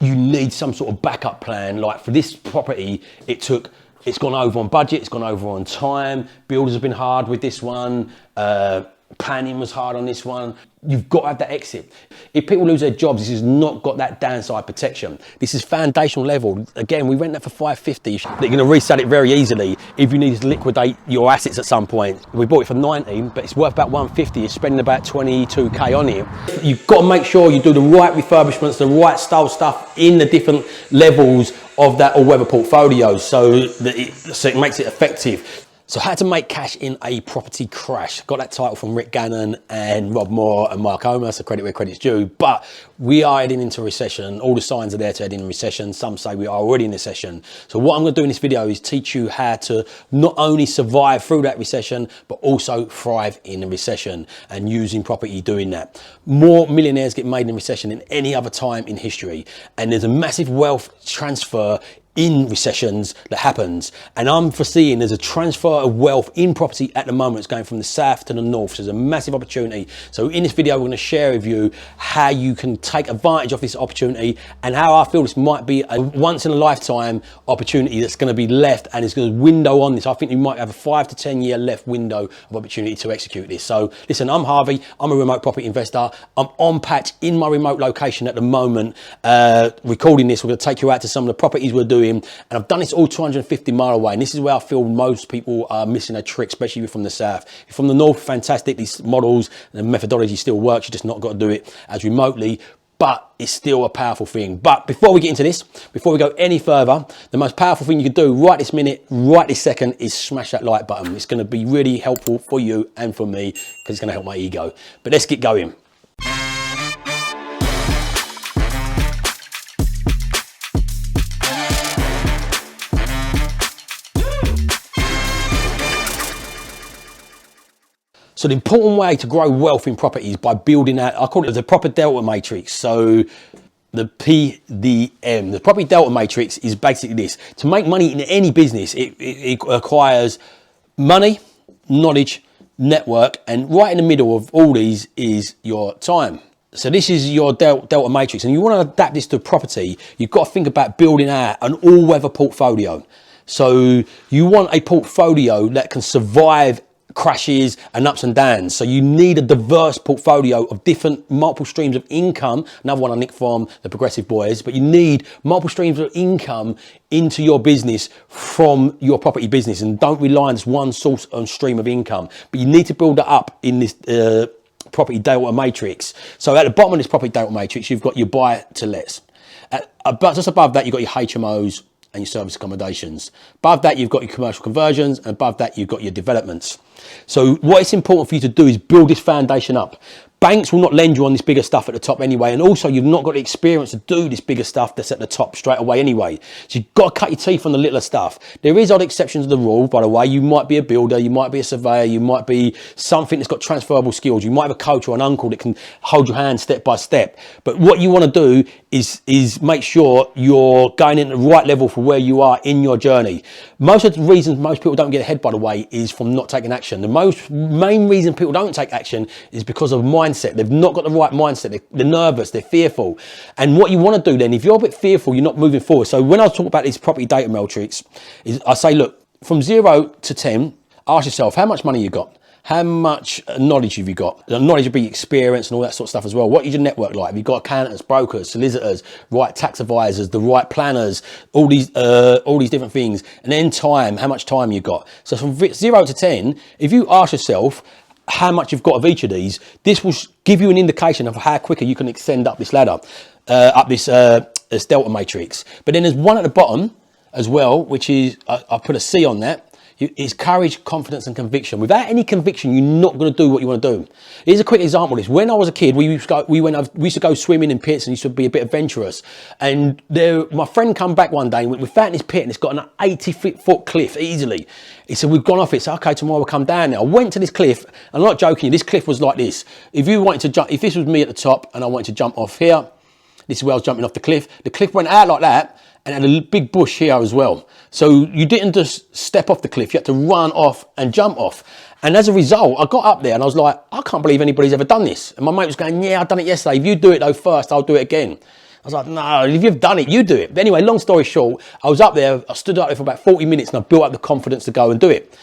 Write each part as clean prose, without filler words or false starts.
you need some sort of backup plan. Like for this property, it's gone over on budget, it's gone over on time. Builders have been hard with this one. Planning was hard on this one. You've got to have that exit. If people lose their jobs, this has not got that downside protection. This is foundational level. Again, we rent that for $550. You're going to resell it very easily if you need to liquidate your assets at some point. We bought it for 19, but it's worth about 150. You're spending about 22K on it. You've got to make sure you do the right refurbishments, the right style stuff in the different levels of that all-weather portfolio so it makes it effective. So how to make cash in a property crash. Got that title from Rick Gannon and Rob Moore and Mark Homer, so credit where credit's due. But we are heading into a recession. All the signs are there to head in a recession. Some say we are already in a recession. So what I'm going to do in this video is teach you how to not only survive through that recession, but also thrive in a recession and using property doing that. More millionaires get made in a recession than any other time in history. And there's a massive wealth transfer in recessions that happens, and I'm foreseeing there's a transfer of wealth in property at the moment. It's going from the south to the north, so there's a massive opportunity. So in this video we're going to share with you how you can take advantage of this opportunity and how I feel this might be a once in a lifetime opportunity that's going to be left, and it's going to window on this. I think you might have a 5 to 10 year left window of opportunity to execute this. So listen, I'm Harvey, I'm a remote property investor. I'm on patch in my remote location at the moment, recording this. We're going to take you out to some of the properties we're doing. And I've done this all 250 mile away, and this is where I feel most people are missing a trick, especially if you're from the south. If you're from the north, fantastic, these models and the methodology still works. You just not got to do it as remotely, but it's still a powerful thing. But before we get into this, before we go any further, the most powerful thing you can do right this minute, right this second, is smash that like button. It's going to be really helpful for you and for me because it's going to help my ego. But let's get going. So the important way to grow wealth in property is by building out, I call it the proper delta matrix. So the PDM, the property delta matrix, is basically this. To make money in any business, it requires money, knowledge, network, and right in the middle of all these is your time. So this is your delta matrix, and you want to adapt this to property. You've got to think about building out an all-weather portfolio. So you want a portfolio that can survive crashes and ups and downs. So you need a diverse portfolio of different multiple streams of income. Another one I nicked from the Progressive Boys, but you need multiple streams of income into your business from your property business, and don't rely on this one source and stream of income, but you need to build it up in this property delta matrix. So at the bottom of this property delta matrix, you've got your buy to lets. But just above that, you've got your HMOs and your service accommodations. Above that, you've got your commercial conversions, and above that, you've got your developments. So what it's important for you to do is build this foundation up. Banks will not lend you on this bigger stuff at the top anyway, and also you've not got the experience to do this bigger stuff that's at the top straight away anyway. So you've got to cut your teeth on the littler stuff. There is odd exceptions to the rule, by the way. You might be a builder, you might be a surveyor, you might be something that's got transferable skills. You might have a coach or an uncle that can hold your hand step by step. But what you want to do is make sure you're going in at the right level for where you are in your journey. Most of the reasons most people don't get ahead, by the way, is from not taking action. The main reason people don't take action is because of mindset. They've not got the right mindset. They're nervous, they're fearful. And what you want to do then, if you're a bit fearful, you're not moving forward. So when I talk about these property data matrix, I say, look, from 0 to 10, ask yourself, how much money you got? How much knowledge have you got? The knowledge will be experience and all that sort of stuff as well. What is your network like? Have you got accountants, brokers, solicitors, right tax advisors, the right planners, all these different things? And then time, how much time you got? So from 0 to 10, if you ask yourself how much you've got of each of these, this will give you an indication of how quicker you can extend up this ladder, up this delta matrix. But then there's one at the bottom as well, which is, I put a C on that. Is courage, confidence, and conviction. Without any conviction, you're not going to do what you want to do. Here's a quick example of this. When I was a kid, we used to go swimming in pits and used to be a bit adventurous. And my friend come back one day and we found this pit and it's got an 80-foot cliff easily. He said, we've gone off it. So okay, tomorrow we'll come down there. I went to this cliff, and I'm not joking you, this cliff was like this. If you wanted to jump, if this was me at the top and I wanted to jump off here, this is where I was jumping off the cliff. The cliff went out like that and had a big bush here as well. So you didn't just step off the cliff, you had to run off and jump off. And as a result, I got up there and I was like, I can't believe anybody's ever done this. And my mate was going, yeah, I've done it yesterday. If you do it though first, I'll do it again. I was like, no, if you've done it, you do it. But anyway, long story short, I was up there, I stood up there for about 40 minutes and I built up the confidence to go and do it.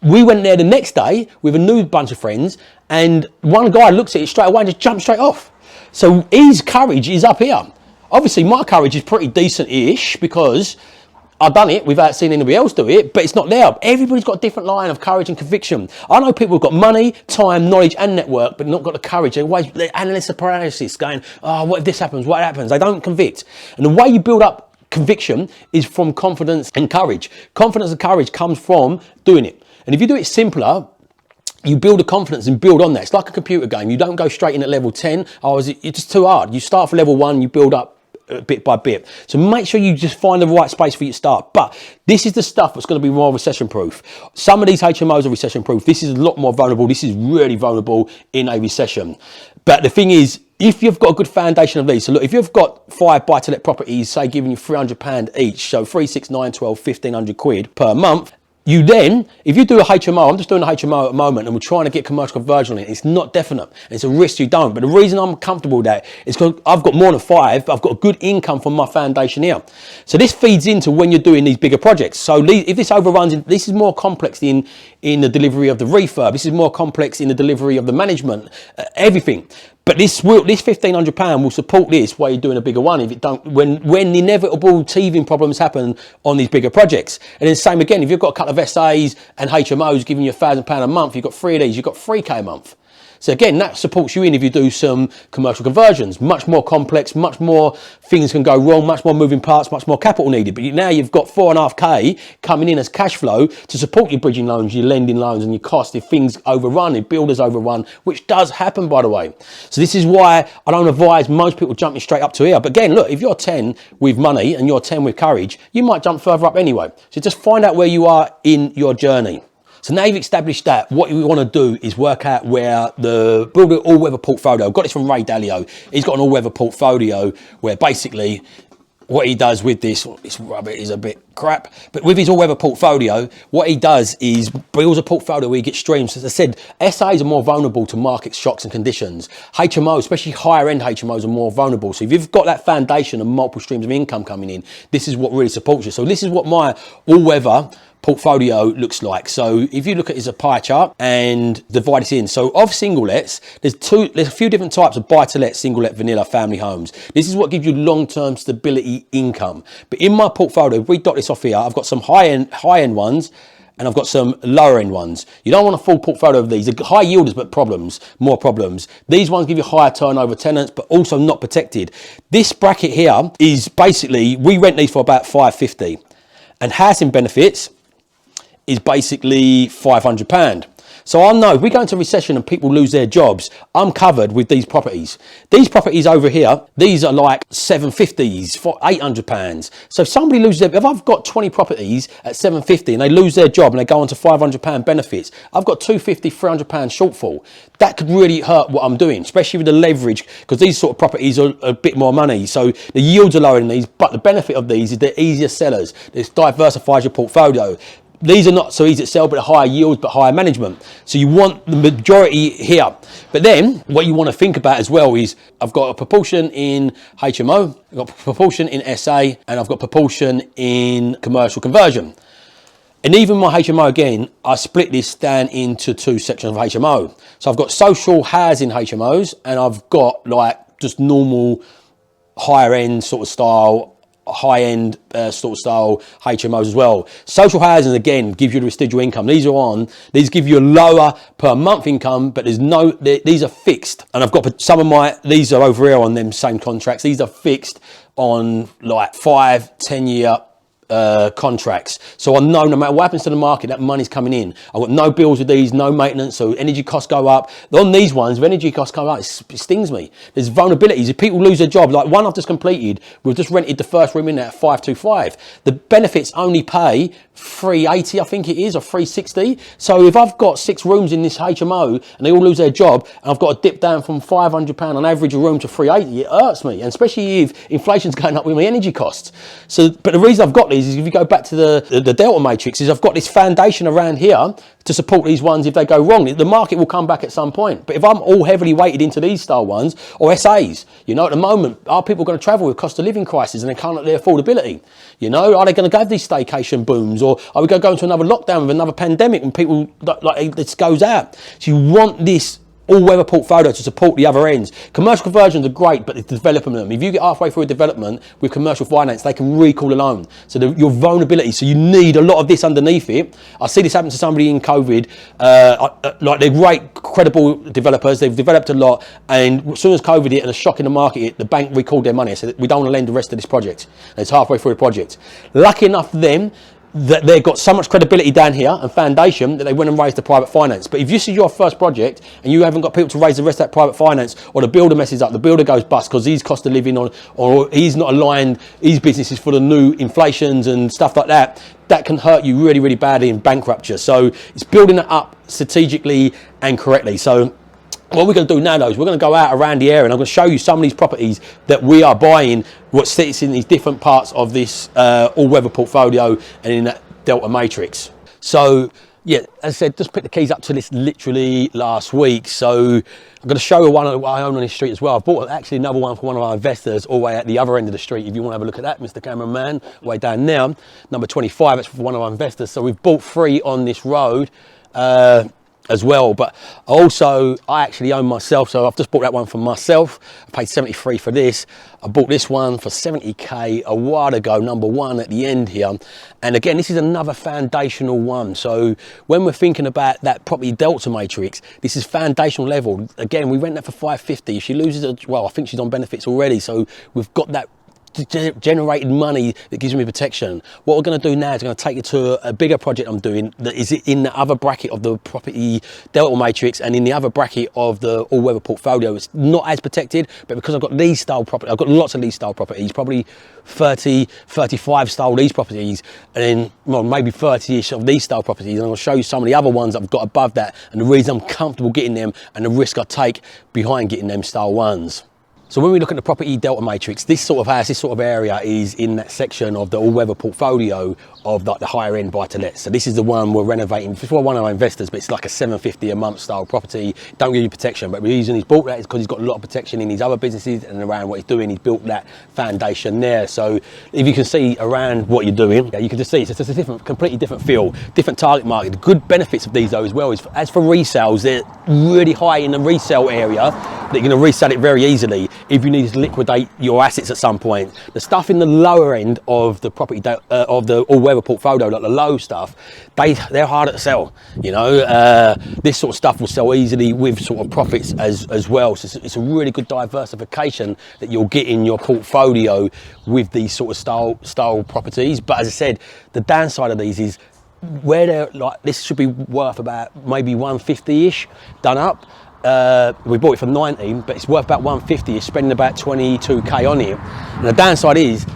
We went there the next day with a new bunch of friends, and one guy looks at it straight away and just jumped straight off. So his courage is up here. Obviously, my courage is pretty decent-ish because I've done it without seeing anybody else do it, but it's not there. Everybody's got a different line of courage and conviction. I know people who've got money, time, knowledge, and network, but not got the courage. They're always analysis paralysis, going, oh, what if this happens? What happens? They don't convict. And the way you build up conviction is from confidence and courage. Confidence and courage comes from doing it. And if you do it simpler, you build a confidence and build on that. It's like a computer game. You don't go straight in at level 10. It's just too hard. You start from level 1, you build up bit by bit. So make sure you just find the right space for you to start. But this is the stuff that's going to be more recession proof. Some of these HMOs are recession proof. This is a lot more vulnerable. This is really vulnerable in a recession. But the thing is, if you've got a good foundation of these, so look, if you've got 5 buy-to-let properties, say giving you £300 each, so 3, 6, 9, 12, 1,500 quid per month, you then, if you do a HMO, I'm just doing a HMO at the moment and we're trying to get commercial conversion in it. It's not definite. It's a risk you don't. But the reason I'm comfortable with that is because I've got more than 5, but I've got a good income from my foundation here. So this feeds into when you're doing these bigger projects. So if this overruns, this is more complex in the delivery of the refurb. This is more complex in the delivery of the management, everything. But this £1,500 will support this while you're doing a bigger one. If it don't, when the inevitable teething problems happen on these bigger projects, and then same again, if you've got a couple of SAs and HMOs giving you £1,000 a month, you've got 3 of these, you've got 3k a month. So again, that supports you in if you do some commercial conversions. Much more complex, much more things can go wrong, much more moving parts, much more capital needed. But now you've got 4.5k coming in as cash flow to support your bridging loans, your lending loans and your cost if things overrun, if builders overrun, which does happen, by the way. So this is why I don't advise most people jumping straight up to here. But again, look, if you're 10 with money and you're 10 with courage, you might jump further up anyway. So just find out where you are in your journey. So now you've established that, what you want to do is work out where build an all-weather portfolio. I've got this from Dalio. He's got an all-weather portfolio where basically what he does with this rubber is a bit crap, but with his all-weather portfolio, what he does is builds a portfolio where he gets streams. As I said, SAs are more vulnerable to market shocks and conditions. HMOs, especially higher-end HMOs, are more vulnerable. So if you've got that foundation and multiple streams of income coming in, this is what really supports you. So this is what my all-weather portfolio looks like. So if you look at it as a pie chart and divide this in, so of single lets, there's a few different types of buy to let, single let, vanilla, family homes. This is what gives you long-term stability income. But in my portfolio, if we dot this off here, I've got some high-end ones and I've got some lower end ones. You don't want a full portfolio of these. They're high yielders, but more problems. These ones give you higher turnover tenants, but also not protected. This bracket here is basically, we rent these for about $550, and housing benefits is basically £500. So I know if we go into recession and people lose their jobs, I'm covered with these properties. These properties over here, these are like 750s for £800. So if somebody loses if I've got 20 properties at 750 and they lose their job and they go on to £500 benefits, I've got £250, £300 shortfall. That could really hurt what I'm doing, especially with the leverage, because these sort of properties are a bit more money. So the yields are lower than these, but the benefit of these is they're easier sellers. This diversifies your portfolio. These are not so easy to sell, but higher yields, but higher management. So you want the majority here. But then what you want to think about as well is I've got a proportion in HMO, I've got a proportion in SA, and I've got proportion in commercial conversion. And even my HMO again, I split this down into 2 sections of HMO. So I've got social housing HMOs, and I've got like just normal higher end sort of style, high-end sort of style HMOs as well. Social housing again gives you the residual income. These give you a lower per month income, but these are fixed. And I've got some of these are over here on them same contracts. These are fixed on like 5-10 year contracts. So I know no matter what happens to the market, that money's coming in. I've got no bills with these, no maintenance, so energy costs go up. On these ones, if energy costs go up, it stings me. There's vulnerabilities. If people lose their job, like one I've just completed, we've just rented the first room in there at 525. The benefits only pay 380, I think it is, or 360. So if I've got 6 rooms in this HMO and they all lose their job, and I've got to dip down from £500 on average a room to 380, it hurts me, and especially if inflation's going up with my energy costs. So, but the reason I've got these is if you go back to the Delta matrix, is I've got this foundation around here to support these ones if they go wrong. The market will come back at some point. But if I'm all heavily weighted into these style ones, or SAs, you know, at the moment, are people going to travel with cost of living crisis and they can't at their affordability? You know, are they going to have these staycation booms, or are we going to go into another lockdown with another pandemic and people, like this goes out? So you want this all-weather portfolio to support the other ends. Commercial conversions are great, but it's developing them. If you get halfway through a development with commercial finance, they can recall a loan. So your vulnerability, so you need a lot of this underneath it. I see this happen to somebody in COVID, like they're great, credible developers, they've developed a lot, and as soon as COVID hit and a shock in the market hit, the bank recalled their money and said, we don't want to lend the rest of this project. And it's halfway through the project. Lucky enough for them, that they've got so much credibility down here and foundation that they went and raised the private finance. But if this is your first project and you haven't got people to raise the rest of that private finance, or the builder messes up, the builder goes bust because he's cost of living on, or he's not aligned his business is for the new inflations and stuff like that, that can hurt you really, really badly in bankruptcy. So it's building it up strategically and correctly. So what we're going to do now, though, is we're going to go out around the area and I'm going to show you some of these properties that we are buying, what sits in these different parts of this all-weather portfolio and in that Delta matrix. So, yeah, as I said, just picked the keys up to this literally last week. So I'm going to show you one I own on this street as well. I've bought actually another one for one of our investors all the way at the other end of the street. If you want to have a look at that, Mr. Cameraman, way down there, number 25, that's for one of our investors. So we've bought 3 on this road. As well, but also I actually own myself, so I've just bought that one for myself. I paid 73 for this. I bought this one for 70k a while ago, number 1 at the end here. And again, this is another foundational one. So when we're thinking about that property Delta matrix, this is foundational level. Again, we rent that for 550. If she loses, well, I think she's on benefits already, so we've got that generated money that gives me protection. What we're going to do now is going to take you to a bigger project I'm doing that is in the other bracket of the property Delta matrix and in the other bracket of the all-weather portfolio. It's not as protected, but because I've got these style property, I've got lots of these style properties, probably 30, 35 style these properties, and then well, maybe 30-ish of these style properties, and I'll show you some of the other ones I've got above that and the reason I'm comfortable getting them and the risk I take behind getting them style ones. So when we look at the property Delta matrix, this sort of house, this sort of area is in that section of the all-weather portfolio of like the higher end buy-to-let. So this is the one we're renovating. It's for one of our investors, but it's like a $750 a month style property. Don't give you protection, but the reason he's bought that is because he's got a lot of protection in his other businesses and around what he's doing. He's built that foundation there. So if you can see around what you're doing, you can just see it's just a different, completely different feel, different target market. The good benefits of these though as well is, as for resales, they're really high in the resale area that you're going to resell it very easily if you need to liquidate your assets at some point. The stuff in the lower end of the property of the all-weather portfolio, like the low stuff, they're harder to sell. You know, this sort of stuff will sell easily with sort of profits as well. So it's a really good diversification that you'll get in your portfolio with these sort of style properties. But as I said, the downside of these is where they're like, this should be worth about maybe 150-ish done up. We bought it for 19, but it's worth about 150. You're spending about 22k on it. And the downside is,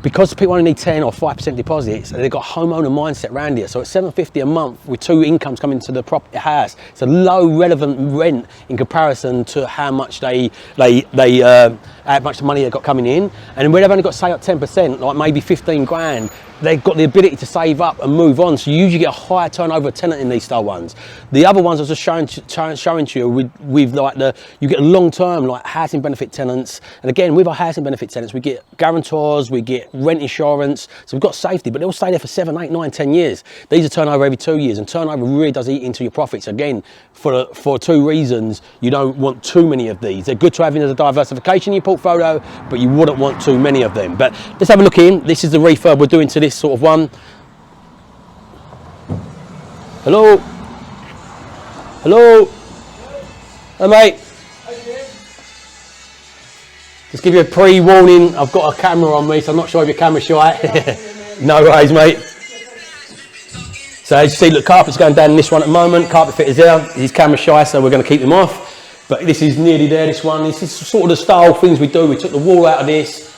because people only need 10 or 5% deposits, and they've got homeowner mindset around here. So it's $750 a month with 2 incomes coming to the property house. It's a low relevant rent in comparison to how much how much money they've got coming in. And where they've only got say up 10%, like maybe 15 grand, they've got the ability to save up and move on. So you usually get a higher turnover tenant in these style ones. The other ones I was just showing to you with like you get long-term like housing benefit tenants. And again, with our housing benefit tenants, we get guarantors, we get rent insurance. So we've got safety, but they'll stay there for 7, 8, 9, 10 years. These are turnover every 2 years, and turnover really does eat into your profits. Again, for 2 reasons, you don't want too many of these. They're good to have in as a diversification in your portfolio, but you wouldn't want too many of them. But let's have a look in. This is the refurb we're doing to this sort of one. Hello? Hello? Hey mate. Just give you a pre-warning, I've got a camera on me, so I'm not sure if your camera's shy. No worries mate. So as you see, look, carpet's going down in this one at the moment. Carpet fitter's there. He's camera shy, so we're going to keep him off. But this is nearly there, this one. This is sort of the style things we do. We took the wall out of this.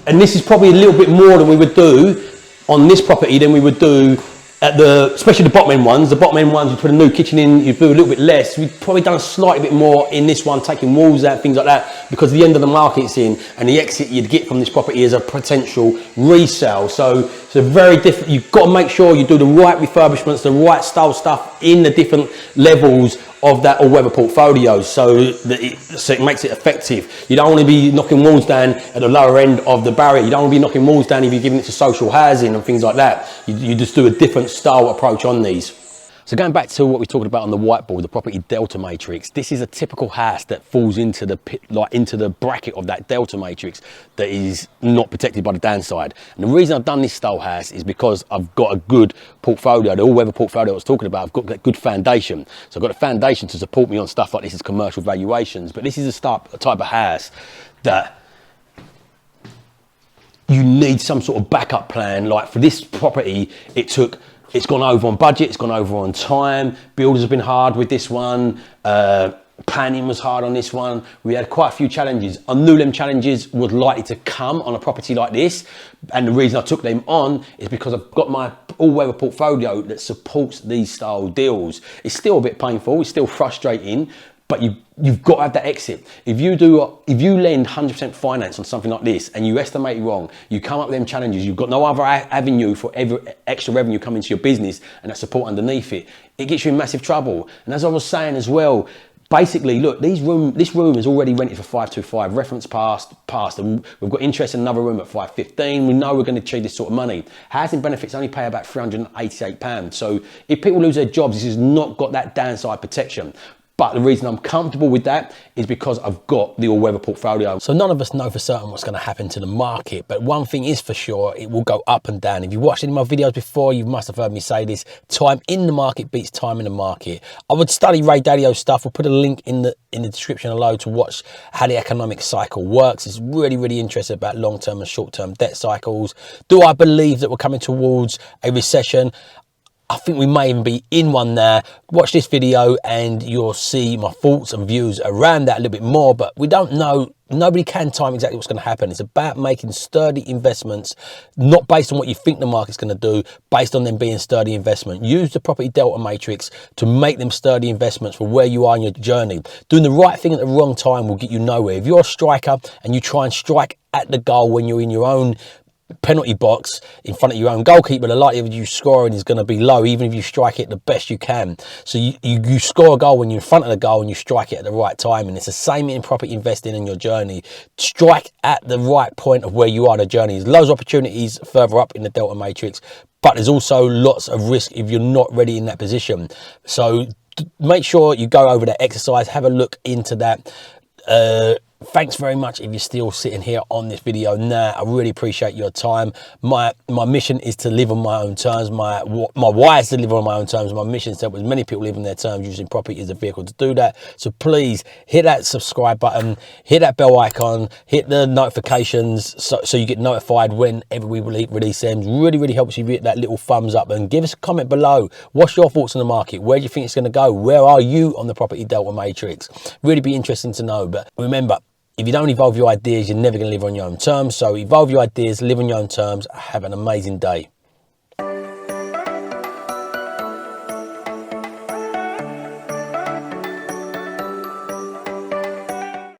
And this is probably a little bit more than we would do on this property than we would do at especially the bottom end ones. The bottom end ones, you put a new kitchen in, you do a little bit less. We've probably done a slightly bit more in this one, taking walls out, things like that, because the end of the market's in, and the exit you'd get from this property is a potential resale. So So very different. You've got to make sure you do the right refurbishments, the right style stuff in the different levels of that all-weather portfolio, so that it makes it effective. You don't want to be knocking walls down at the lower end of the barrier. You don't want to be knocking walls down if you're giving it to social housing and things like that. You just do a different style approach on these. So going back to what we talked about on the whiteboard, the property delta matrix, this is a typical house that falls into the bracket of that delta matrix that is not protected by the downside. And the reason I've done this style house is because I've got a good portfolio, the all-weather portfolio I was talking about. I've got that good foundation. So I've got a foundation to support me on stuff like this as commercial valuations. But this is a type of house that you need some sort of backup plan. Like for this property, it's gone over on budget, it's gone over on time. Builders have been hard with this one. Planning was hard on this one. We had quite a few challenges. I knew them challenges were likely to come on a property like this. And the reason I took them on is because I've got my all-weather portfolio that supports these style deals. It's still a bit painful, it's still frustrating, but you've got to have that exit. If you lend 100% finance on something like this and you estimate it wrong, you come up with them challenges, you've got no other avenue for every extra revenue coming to your business and that support underneath it, it gets you in massive trouble. And as I was saying as well, basically, look, this room is already rented for 525, reference passed, and we've got interest in another room at 515. We know we're going to achieve this sort of money. Housing benefits only pay about £388. So if people lose their jobs, this has not got that downside protection. But the reason I'm comfortable with that is because I've got the all-weather portfolio. So none of us know for certain what's going to happen to the market, but one thing is for sure, it will go up and down. If you've watched any of my videos before, you must have heard me say this: time in the market beats time in the market. I would study Ray Dalio's stuff. We'll put a link in the description below to watch how the economic cycle works. It's really interesting about long-term and short-term debt cycles. Do I believe that we're coming towards a recession? I think we may even be in one there. Watch this video and you'll see my thoughts and views around that a little bit more, but we don't know. Nobody can time exactly what's going to happen. It's about making sturdy investments, not based on what you think the market's going to do, based on them being sturdy investment. Use the property delta matrix to make them sturdy investments for where you are in your journey. Doing the right thing at the wrong time will get you nowhere. If you're a striker and you try and strike at the goal when you're in your own penalty box in front of your own goalkeeper, the likelihood of you scoring is going to be low, even if you strike it the best you can. So you score a goal when you're in front of the goal and you strike it at the right time. And it's the same in property investing in your journey. Strike at the right point of where you are in the journey. There's loads of opportunities further up in the delta matrix, but there's also lots of risk if you're not ready in that position. So make sure you go over that exercise, have a look into that. Thanks very much if you're still sitting here on this video now. I really appreciate your time. My mission is to live on my own terms. My why is to live on my own terms. My mission is to help as many people live on their terms, using property as a vehicle to do that. So please hit that subscribe button, hit that bell icon, hit the notifications so you get notified whenever we release them. Really helps you hit that little thumbs up, and give us a comment below. What's your thoughts on the market? Where do you think it's going to go? Where are you on the property delta matrix? Really be interesting to know. But remember, if you don't evolve your ideas, you're never going to live on your own terms. So evolve your ideas, live on your own terms. Have an amazing day.